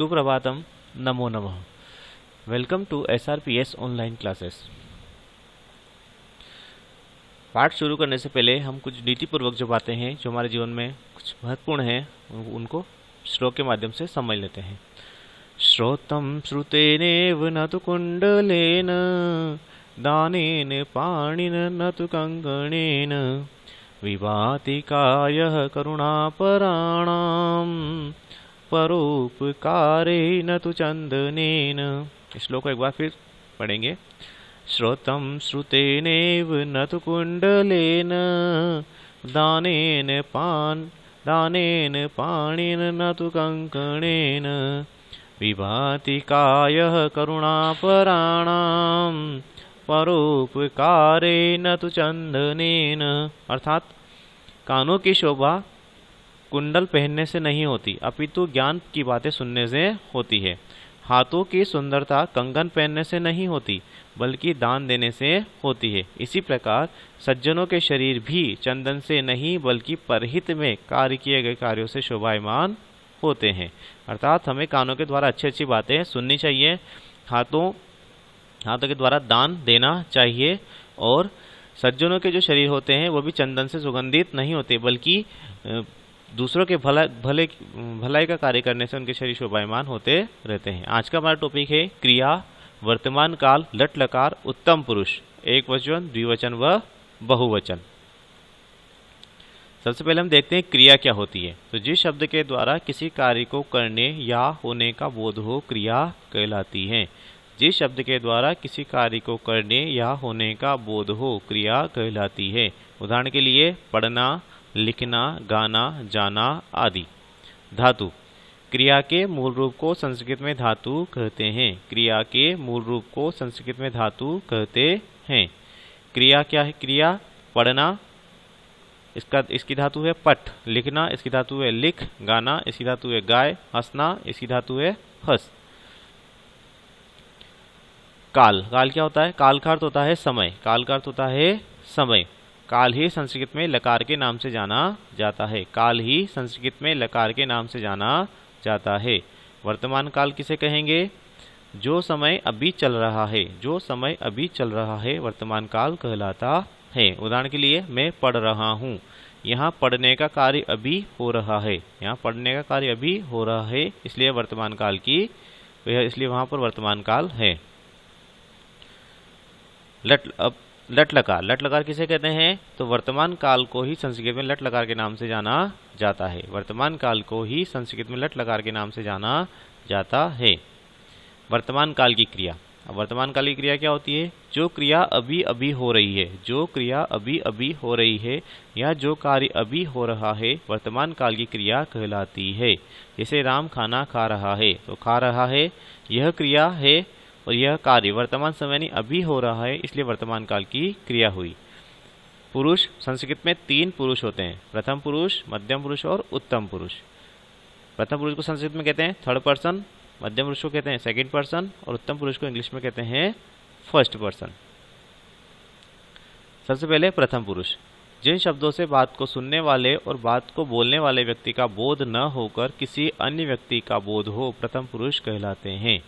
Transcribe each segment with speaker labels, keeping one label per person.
Speaker 1: सुप्रभातम, नमो नमः। Welcome to SRPS online classes. पाठ शुरू करने से पहले हम कुछ नीतिपूर्वक जो बातें हैं जो हमारे जीवन में कुछ महत्वपूर्ण हैं उनको श्लोक के माध्यम से समझ लेते हैं। श्रोतं श्रुतेनेव न तु कुण्डलेन दानेन पाणिन न तु कंकणेन विभाति कायः करुणापराणाम् परोपकारे न तु चंदनेन। इस श्लोक को एक बार फिर पढ़ेंगे। श्रोतं श्रुतेनेव न तु कुण्डलेन दानेन पाणिन न तु कंकणेन विभाति कायः करुणापराणाम् परोपकारे न तु चंदनेन। अर्थात कानों की शोभा कुंडल पहनने से नहीं होती, अपितु ज्ञान की बातें सुनने से होती है। हाथों की सुंदरता कंगन पहनने से नहीं होती, बल्कि दान देने से होती है। इसी प्रकार सज्जनों के शरीर भी चंदन से नहीं बल्कि परहित में कार्य किए गए कार्यों से शोभायमान होते हैं। अर्थात हमें कानों के द्वारा अच्छी अच्छी बातें सुननी चाहिए, हाथों के द्वारा दान देना चाहिए, और सज्जनों के जो शरीर होते हैं वो भी चंदन से सुगंधित नहीं होते, बल्कि दूसरों के भलाई का कार्य करने से उनके शरीर शोभायमान होते रहते हैं। आज का हमारा टॉपिक है क्रिया, वर्तमान काल, लट लकार, उत्तम पुरुष, एक वचन, द्विवचन व बहुवचन। सबसे पहले हम देखते हैं क्रिया क्या होती है। तो जिस शब्द के द्वारा किसी कार्य को करने या होने का बोध हो, क्रिया कहलाती है। जिस शब्द के द्वारा किसी कार्य को करने या होने का बोध हो, क्रिया कहलाती है। उदाहरण के लिए पढ़ना, लिखना, गाना, जाना आदि। धातु, क्रिया के मूल रूप को संस्कृत में धातु कहते हैं। क्रिया के मूल रूप को संस्कृत में धातु कहते हैं। क्रिया क्या है? क्रिया पढ़ना, इसकी धातु है पठ। लिखना, इसकी धातु है लिख। गाना, इसकी धातु है गाय। हंसना, इसकी धातु है हंस। काल क्या होता है? काल का अर्थ होता है समय। काल का अर्थ होता है समय। काल ही संस्कृत में लकार के नाम से जाना जाता है। काल ही संस्कृत में लकार के नाम से जाना जाता है। वर्तमान काल किसे कहेंगे? जो समय अभी चल रहा है, जो समय अभी चल रहा है वर्तमान काल कहलाता है। उदाहरण के लिए मैं पढ़ रहा हूँ, यहाँ पढ़ने का कार्य अभी हो रहा है। यहाँ पढ़ने का कार्य अभी हो रहा है, इसलिए वर्तमान काल की, इसलिए वहाँ पर वर्तमान काल है। लट लकार किसे कहते हैं? तो वर्तमान काल को ही संस्कृत में लट लकार के नाम से जाना जाता है। वर्तमान काल को ही संस्कृत में लट लकार के नाम से जाना जाता है। वर्तमान काल की क्रिया। अब वर्तमान काल की क्रिया क्या होती है? जो क्रिया अभी अभी हो रही है, जो क्रिया अभी अभी हो रही है या जो कार्य अभी हो रहा है, वर्तमान काल की क्रिया कहलाती है। जैसे राम खाना खा रहा है, तो खा रहा है यह क्रिया है, और यह कार्य वर्तमान समय नहीं अभी हो रहा है, इसलिए वर्तमान काल की क्रिया हुई। पुरुष, संस्कृत में 3 पुरुष होते हैं, प्रथम पुरुष, मध्यम पुरुष और उत्तम पुरुष। प्रथम पुरुष को संस्कृत में कहते हैं थर्ड पर्सन, मध्यम पुरुष को कहते हैं सेकंड पर्सन, और उत्तम पुरुष को इंग्लिश में कहते हैं फर्स्ट पर्सन। सबसे पहले प्रथम पुरुष। जिन शब्दों से बात को सुनने वाले और बात को बोलने वाले व्यक्ति का बोध न होकर किसी अन्य व्यक्ति का बोध हो, प्रथम पुरुष कहलाते हैं।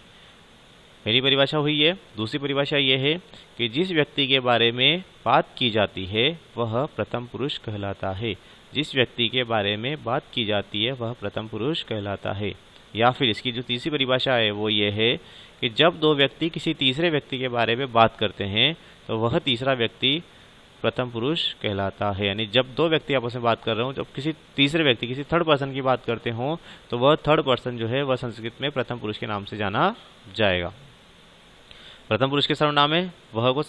Speaker 1: पहली परिभाषा हुई है। दूसरी परिभाषा यह है कि जिस व्यक्ति के बारे में बात की जाती है वह प्रथम पुरुष कहलाता है। जिस व्यक्ति के बारे में बात की जाती है वह प्रथम पुरुष कहलाता है। या फिर इसकी जो तीसरी परिभाषा है वो ये है कि जब 2 व्यक्ति किसी तीसरे व्यक्ति के बारे में बात करते हैं तो वह तीसरा व्यक्ति प्रथम पुरुष कहलाता है। यानी जब 2 व्यक्ति आपस में बात कर रहे हो, जब किसी तीसरे व्यक्ति, किसी थर्ड पर्सन की बात करते हो, तो वह थर्ड पर्सन जो है वह संस्कृत में प्रथम पुरुष के नाम से जाना जाएगा। प्रथम पुरुष के सर्वनाम है वह को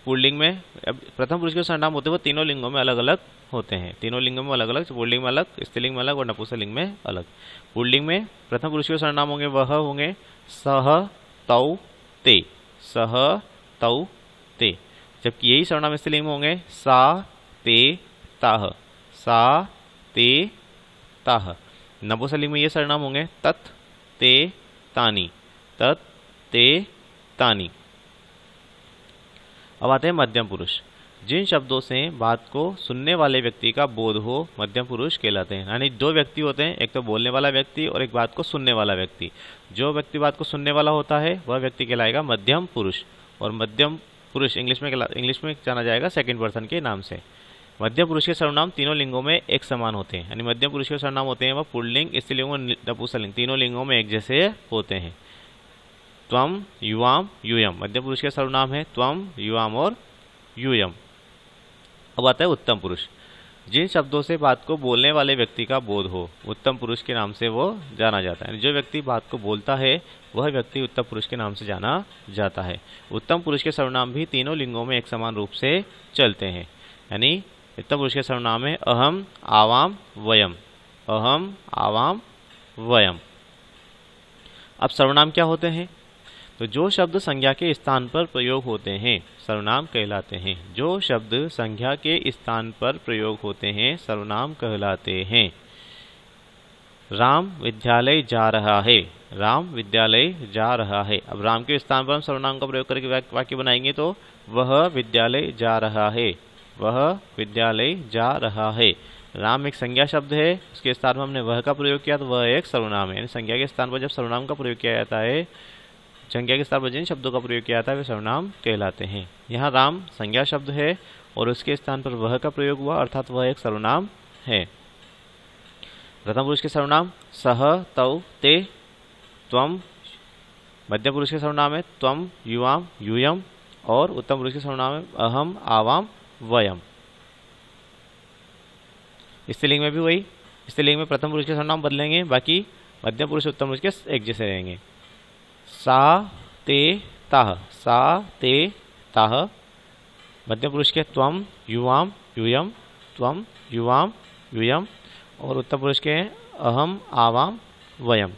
Speaker 1: पुल्लिंग में, अब प्रथम पुरुष के सर्वनाम होते हैं वो तीनों लिंगों में अलग अलग होते हैं। तीनों लिंगों में अलग अलग, पुल्लिंग में अलग, स्त्रीलिंग में अलग और नपुंसकलिंग में अलग। पुल्लिंग में प्रथम पुरुष के सर्वनाम होंगे वह होंगे सह तौ ते, सह तौ ते। जबकि यही सर्वनाम स्त्रीलिंग में होंगे सा ते ताह, सा ते ताह। नपुंसकलिंग में ये सर्वनाम होंगे तत् ते तानी, तत् ते तानी। अब आते हैं मध्यम पुरुष। जिन शब्दों से बात को सुनने वाले व्यक्ति का बोध हो मध्यम पुरुष कहलाते हैं। यानी दो व्यक्ति होते हैं, एक तो बोलने वाला व्यक्ति और एक बात को सुनने वाला व्यक्ति। जो व्यक्ति बात को सुनने वाला होता है वह व्यक्ति कहलाएगा मध्यम पुरुष, और मध्यम पुरुष इंग्लिश में जाना जाएगा सेकंड पर्सन के नाम से। मध्यम पुरुष के सर्वनाम तीनों लिंगों में एक समान होते हैं। यानी मध्यम पुरुष के सर्वनाम होते हैं वह पुल्लिंग, स्त्रीलिंग और नपुंसकलिंग तीनों लिंगों में एक जैसे होते हैं। त्वम, युवाम, यूयम मध्यम पुरुष के सर्वनाम है त्वम, युवाम और यूयम। अब आता है उत्तम पुरुष। जिन शब्दों से बात को बोलने वाले व्यक्ति का बोध हो उत्तम पुरुष के नाम से वो जाना जाता है। जो व्यक्ति बात को बोलता है वह व्यक्ति उत्तम पुरुष के नाम से जाना जाता है। उत्तम पुरुष के सर्वनाम भी तीनों लिंगों में एक समान रूप से चलते हैं। यानी उत्तम पुरुष के सर्वनाम है अहम, आवाम, वयम। अहम, आवाम, वयम। अब सर्वनाम क्या होते हैं? तो जो शब्द संज्ञा के स्थान पर प्रयोग होते हैं सर्वनाम कहलाते हैं। जो शब्द संज्ञा के स्थान पर प्रयोग होते हैं सर्वनाम कहलाते हैं। राम विद्यालय जा रहा है। राम विद्यालय जा रहा है। अब राम के स्थान पर हम सर्वनाम का प्रयोग करके वाक्य बनाएंगे तो वह विद्यालय जा रहा है। वह विद्यालय जा रहा है। राम एक संज्ञा शब्द है, उसके स्थान पर हमने वह का प्रयोग किया तो वह एक सर्वनाम है। यानी संज्ञा के स्थान पर जब सर्वनाम का प्रयोग किया जाता है, संज्ञा के स्थान पर जिन शब्दों का प्रयोग किया जाता है वे सर्वनाम कहलाते हैं। यहाँ राम संज्ञा शब्द है और उसके स्थान पर वह का प्रयोग हुआ अर्थात वह एक सर्वनाम है। प्रथम पुरुष के सर्वनाम सह, तौ, ते, त्वम। मध्यम पुरुष के सर्वनाम है त्वम, युवाम, यूयम। और उत्तम पुरुष के सर्वनाम है अहम, आवाम, वयम। स्त्रीलिंग में भी वही। स्त्रीलिंग में प्रथम पुरुष के सर्वनाम बदलेंगे, बाकी मध्यम पुरुष उत्तम पुरुष के एक जैसे रहेंगे। सा, ते, ताह। सा, ते, ताह। मध्यम पुरुष के त्वम, युवाम, यूयम। त्वम, युवाम, यूयम। और उत्तम पुरुष के अहम, आवाम, वयम।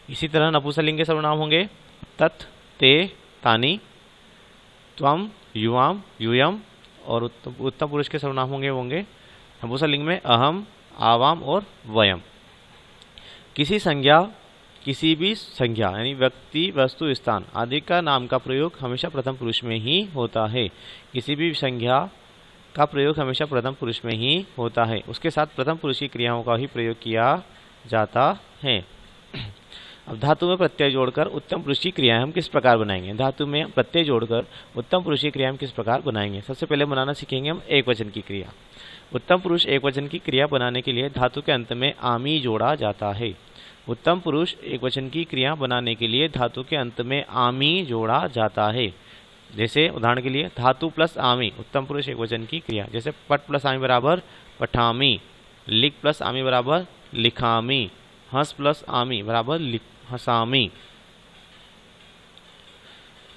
Speaker 1: इसी तरह नपुंसकलिंग के सर्वनाम होंगे तत्, ते, तानि। त्वम, युवाम, यूयम। और उत्तम पुरुष के सर्वनाम होंगे नपुंसकलिंग में अहम, आवाम और वयम। किसी भी संज्ञा यानी व्यक्ति, वस्तु, स्थान आदि का नाम का प्रयोग हमेशा प्रथम पुरुष में ही होता है। किसी भी संज्ञा का प्रयोग हमेशा प्रथम पुरुष में ही होता है। उसके साथ प्रथम पुरुष की क्रियाओं का ही प्रयोग किया जाता है। अब धातु में प्रत्यय जोड़कर उत्तम पुरुष की क्रियाएं हम किस प्रकार बनाएंगे? धातु में प्रत्यय जोड़कर उत्तम पुरुष की क्रिया हम किस प्रकार बनाएंगे? सबसे पहले बनाना सीखेंगे हम एक वचन की क्रिया। उत्तम पुरुष एक वचन की क्रिया बनाने के लिए धातु के अंत में आमी जोड़ा जाता है। उत्तम पुरुष एक वचन की क्रिया बनाने के लिए धातु के अंत में आमी जोड़ा जाता है। जैसे उदाहरण के लिए धातु प्लस आमी उत्तम पुरुष एक वचन की क्रिया। जैसे पट प्लस आमी बराबर पठामी, लिख प्लस आमी बराबर लिखामी, हंस प्लस आमी बराबर हंसामी।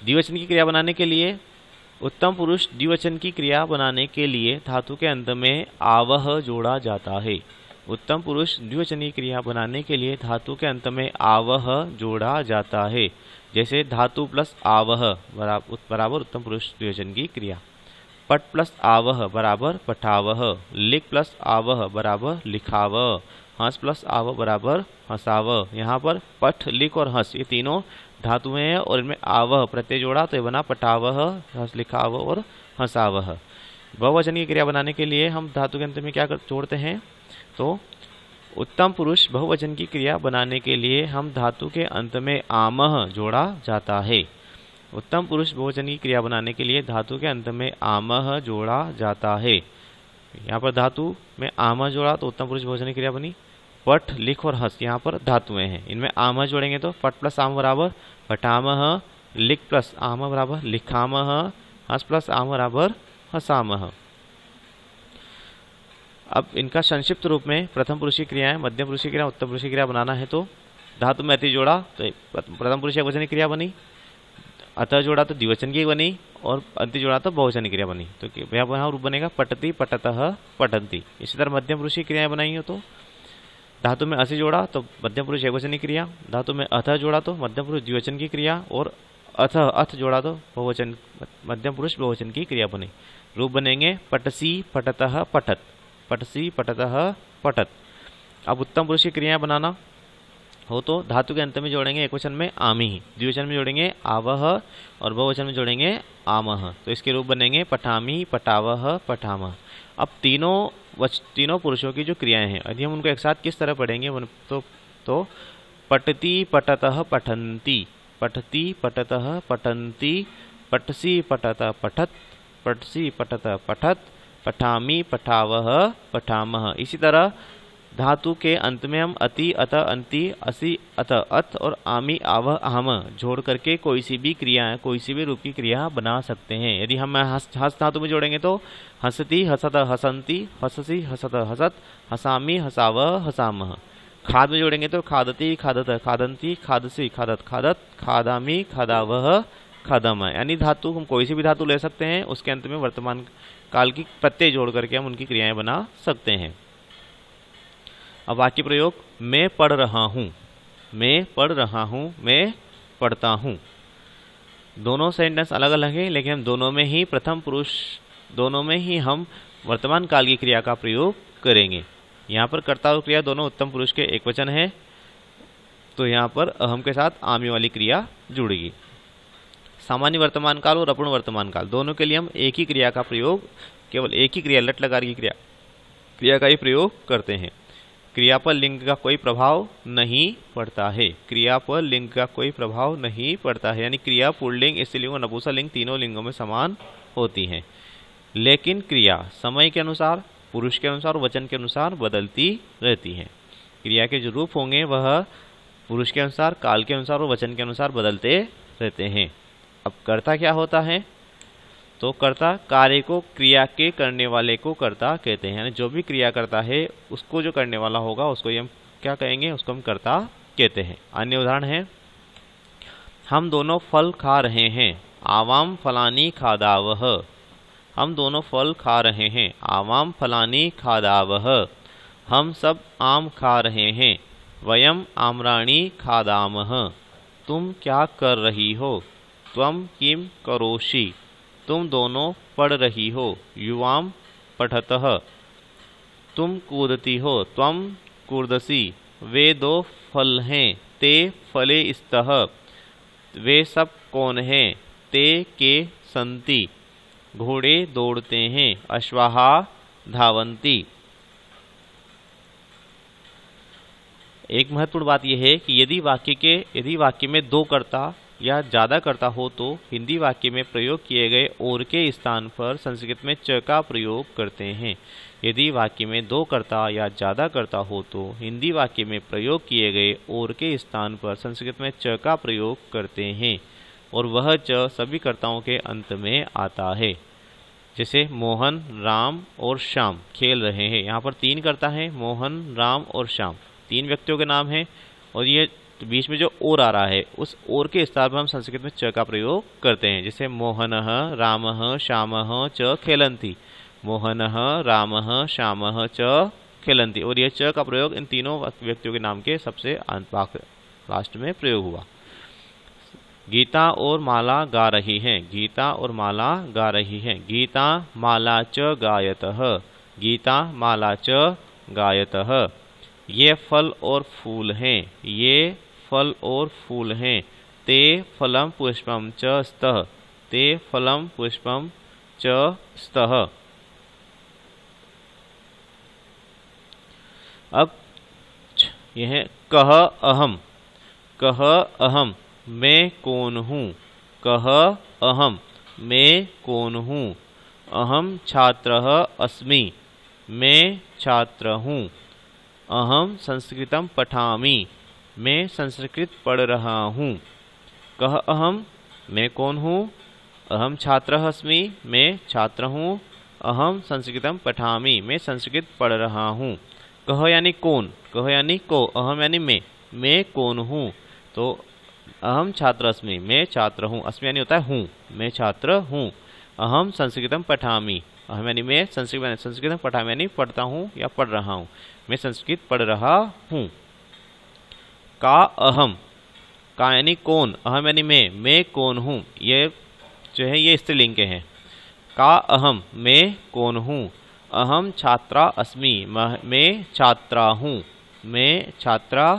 Speaker 1: द्विवचन की क्रिया बनाने के लिए उत्तम पुरुष द्विवचन की क्रिया बनाने के लिए धातु के अंत में आवह जोड़ा जाता है। उत्तम पुरुष द्विवचनी क्रिया बनाने के लिए धातु के अंत में आवह जोड़ा जाता है। जैसे धातु प्लस आवह बराबर उत्तम पुरुष द्विवचन की क्रिया। पट प्लस आवह बराबर पठावह, लिख प्लस आवह बराबर लिखावह, हंस प्लस आवह बराबर हंसावह। यहाँ पर पठ, लिख और हंस ये तीनों धातुएं हैं और इनमें आवह प्रत्यय जोड़ा तो ये बना पठावह, हंस लिखावह और हंसावह। बहुवचन की क्रिया बनाने के लिए हम धातु के अंत में क्या जोड़ते हैं? तो उत्तम पुरुष बहुवचन की क्रिया बनाने के लिए हम धातु के अंत में आमह जोड़ा जाता है। उत्तम पुरुष बहुवचन की क्रिया बनाने के लिए धातु के अंत में आमह जोड़ा जाता है। यहाँ पर धातु में आमह जोड़ा तो उत्तम पुरुष बहुवचन की क्रिया बनी। पठ, लिख और हंस यहाँ पर धातुएं हैं, इनमें आमह जोड़ेंगे तो पट प्लस आम बराबर पठामह, लिख प्लस आमह बराबर लिखामह, हंस प्लस आम बराबर हंसामह। अब इनका संक्षिप्त रूप में प्रथम पुरुष की क्रियाएं, मध्यम पुरुष की क्रिया, उत्तम पुरुष की क्रिया बनाना है तो धातु में अति जोड़ा तो प्रथम पुरुष एक वचन की क्रिया बनी, अतः जोड़ा तो द्विवचन की बनी और अंति जोड़ा तो बहुवचन की क्रिया बनी। तो यहाँ रूप बनेगा पठति, पठतः, पठन्ति। इसी तरह मध्यम पुरुष की क्रियाएं बनाई हो तो धातु में असी जोड़ा तो मध्यम पुरुष एक वचन की क्रिया, धातु में अथ जोड़ा तो मध्यम पुरुष द्विवचन की क्रिया और अथ जोड़ा तो बहुवचन मध्यम पुरुष बहुवचन की क्रिया बनी। रूप बनेंगे पटसी, पठतः, पठत, पटसी, पठतः, पठत। अब उत्तम पुरुष की क्रियाएं बनाना हो तो धातु के अंत में जोड़ेंगे एक वचन में आमी, द्विवचन में जोड़ेंगे आवह और बहुवचन में जोड़ेंगे आमह। तो इसके रूप बनेंगे पठामी, पटावह, पठामह। अब तीनों पुरुषों की जो क्रियाएं हैं यदि हम उनको एक साथ किस तरह पढ़ेंगे तो पठति पठतः पठन्ति, पठति पठतः पठन्ति, पठसि पठतः पठत, पठसि पठतः पठत, पठामी पठावह पठामह। इसी तरह धातु के अंत में हम अति, अत, अंति, असि, अत, अत और आमी, आवह, आम जोड़ करके कोई सी भी रूप की क्रिया बना सकते हैं। यदि हम हस धातु में जोड़ेंगे तो हसति, हसत, हसंति, हससि, हसत, हसत, हसामी, हसावह, हसामह। खाद में जोड़ेंगे तो खादति, खादत, खादंती, खादसी, खादत, खादत, खादामी, खादावह, खादम। यानी धातु हम कोई सी भी धातु ले सकते हैं, उसके अंत में वर्तमान काल की प्रत्यय जोड़ करके हम उनकी क्रियाएं बना सकते हैं। अब वाक्य प्रयोग, मैं पढ़ रहा हूँ, मैं पढ़ रहा हूँ, मैं पढ़ता हूँ। दोनों सेंटेंस अलग अलग हैं, लेकिन हम दोनों में ही हम वर्तमान काल की क्रिया का प्रयोग करेंगे। यहाँ पर कर्ता और क्रिया दोनों उत्तम पुरुष के एक वचन है, तो यहाँ पर अहम के साथ आमी वाली क्रिया जुड़ेगी। सामान्य वर्तमान काल और अपूर्ण वर्तमान काल दोनों के लिए हम एक ही क्रिया का प्रयोग, केवल एक ही क्रिया, लट लकार की क्रिया का ही प्रयोग करते हैं। क्रिया पर लिंग का कोई प्रभाव नहीं पड़ता है, क्रिया पर लिंग का कोई प्रभाव नहीं पड़ता है। यानी क्रिया पुल्लिंग, स्त्रीलिंग और नपुंसकलिंग तीनों लिंगों में समान होती हैं, लेकिन क्रिया समय के अनुसार, पुरुष के अनुसार, वचन के अनुसार बदलती रहती है। क्रिया के जो रूप होंगे वह पुरुष के अनुसार, काल के अनुसार और वचन के अनुसार बदलते रहते हैं। अब कर्ता क्या होता है? तो कर्ता कार्य को क्रिया के करने वाले को कर्ता कहते हैं। यानी जो भी क्रिया करता है उसको जो करने वाला होगा उसको हम क्या कहेंगे? उसको हम कर्ता कहते हैं। अन्य उदाहरण है, हम दोनों फल खा रहे हैं, आवाम फलानी खादावह। हम दोनों फल खा रहे हैं, आवाम फलानी खादावह। हम सब आम खा रहे हैं, वयम आम्राणी खादामह। तुम क्या कर रही हो? त्वम किम करोषि। तुम दोनों पढ़ रही हो, युवाम पठतः। तुम कूदती हो, त्वम कूदसी। वे दो फल हैं, ते फले स्तः। वे सब कौन हैं? ते के संति। घोड़े दौड़ते हैं, अश्वाहा धावन्ति। एक महत्वपूर्ण बात यह है कि यदि वाक्य में दो कर्ता या ज़्यादा कर्ता हो तो हिंदी वाक्य में प्रयोग किए गए और के स्थान पर संस्कृत में च का प्रयोग करते हैं। यदि वाक्य में दो कर्ता या ज़्यादा कर्ता हो तो हिंदी वाक्य में प्रयोग किए गए और के स्थान पर संस्कृत में च का प्रयोग करते हैं, और वह च सभी कर्ताओं के अंत में आता है। जैसे मोहन, राम और श्याम खेल रहे हैं। यहाँ पर तीन कर्ता हैं, मोहन, राम और श्याम, तीन व्यक्तियों के नाम हैं, और ये बीच में जो और आ रहा है उस और के स्थान पर हम संस्कृत में च का प्रयोग करते हैं। जैसे मोहनः रामः श्यामः च खेलन्ति। मोहनः रामः श्यामः च खेलन्ति। और यह च का प्रयोग इन तीनों व्यक्तियों के नाम के सबसे लास्ट में प्रयोग हुआ। गीता और माला गा रही हैं, गीता और माला गा रही हैं। गीता माला च गायतः। गीता माला च गायतः। ये फल और फूल हैं, ये फल और फूल हैं। ते फलम पुष्पम च स्तः। ते फलम पुष्पम च स्तः। अब यह कह अहम। कह अहम, मैं कौन हूँ? कह अहम, मैं कौन हूँ? अहम छात्रः अस्मि, मैं छात्र हूँ। अहम संस्कृतम पठामि, मैं संस्कृत पढ़ रहा हूँ। कह अहम, मैं कौन हूँ? अहम छात्रः अस्मि, मैं छात्र हूँ। अहम संस्कृतम पठामि, मैं संस्कृत पढ़ रहा हूँ। कह यानी कौन, कह यानी को, अहम यानी मैं कौन हूँ? तो अहम छात्र अस्मि, मैं छात्र हूँ। अस्मि यानी होता है हूँ, मैं छात्र हूँ। अहम संस्कृतम पठामि, अहम यानी मैं, संस्कृतम पठामि यानी पढ़ता हूँ या पढ़ रहा हूँ, मैं संस्कृत पढ़ रहा हूँ। का अहम, का यानी कौन, अहम यानी मैं कौन हूँ। ये जो है ये स्त्रीलिंग के हैं। का अहम, मैं कौन हूँ। अहम छात्रा अस्मि, मैं छात्रा हूँ, मैं छात्रा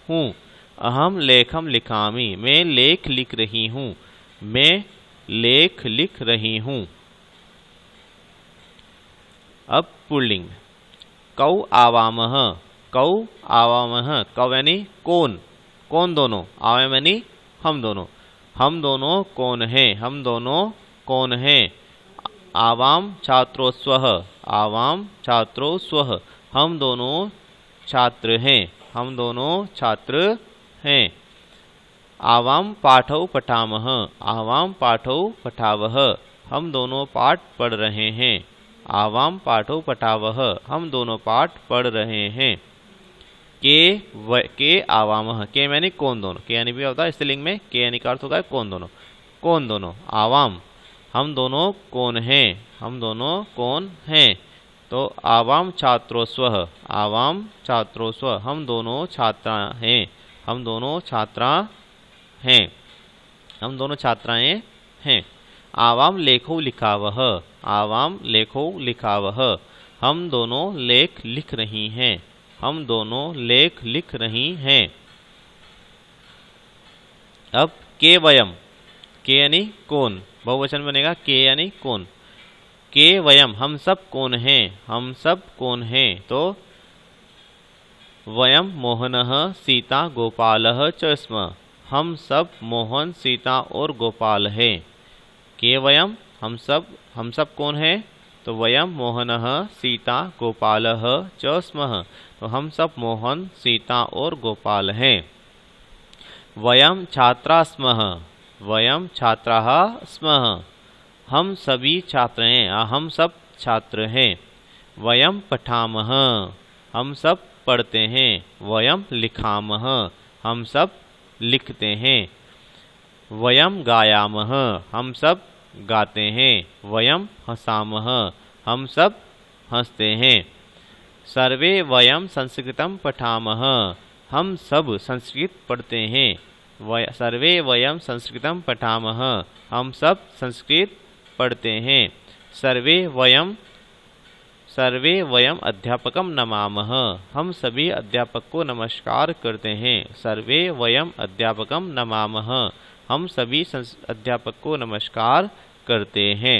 Speaker 1: हूँ। अहम लेखम लिखामि, मैं लेख लिख रही हूँ, मैं लेख लिख रही हूँ। अब पुल्लिंग, कौ आवामः, कौ आवामः, कौ यानी कौन, कौन दोनों, आवाम यानी हम दोनों कौन हैं, हम दोनों कौन हैं। आवाम छात्रोस्वः, आवाम छात्रोस्वः, हम दोनों छात्र हैं, हम दोनों छात्र हैं। आवाम पाठौ पठामः, आवाम पाठौ पठावः, हम दोनों पाठ पढ़ रहे हैं। आवाम पाठौ पठावः, हम दोनों पाठ पढ़ रहे हैं। के आवामः, के यानी कौन दोनों, के यानी भी होता है स्त्रीलिंग में, के यानी का अर्थ होता है कौन दोनों, कौन दोनों। आवाम, हम दोनों कौन हैं, हम दोनों कौन हैं। तो आवाम छात्रोस्वः, आवाम छात्रोस्वः, हम दोनों छात्रा हैं, हम दोनों छात्रा हैं, हम दोनों छात्राएं हैं। आवाम लेखौ लिखावः, आवाम लेखौ लिखावः, हम दोनों लेख लिख रही हैं, हम दोनों लेख लिख रही हैं। अब के वयम, के यानी कौन, बहुवचन बनेगा के यानी कौन। के वयम, हम सब कौन हैं, हम सब कौन हैं। तो वयम मोहनः सीता गोपालः च स्म, हम सब मोहन सीता और गोपाल हैं। के वयम, हम सब कौन हैं। तो वयम मोहनः सीता गोपालः च स्मः, तो हम सब मोहन सीता और गोपाल हैं। वयम छात्रा स्मः, वयम छात्राः स्मः, हम सभी छात्र हैं, हम सब छात्र हैं। वयम पठामः, हम सब पढ़ते हैं। वयम लिखामः, हम सब लिखते हैं। वयम गायामः, हम सब गाते हैं। वयम हसामः, हम सब हंसते हैं। सर्वे वयम संस्कृतं पठामः, हम सब संस्कृत पढ़ते हैं। सर्वे वयम संस्कृतं पठामः, हम सब संस्कृत पढ़ते हैं। सर्वे वयम अध्यापकं नमामः, हम सभी अध्यापक को नमस्कार करते हैं। सर्वे वयम अध्यापकं नमामः, हम सभी अध्यापक को नमस्कार करते हैं।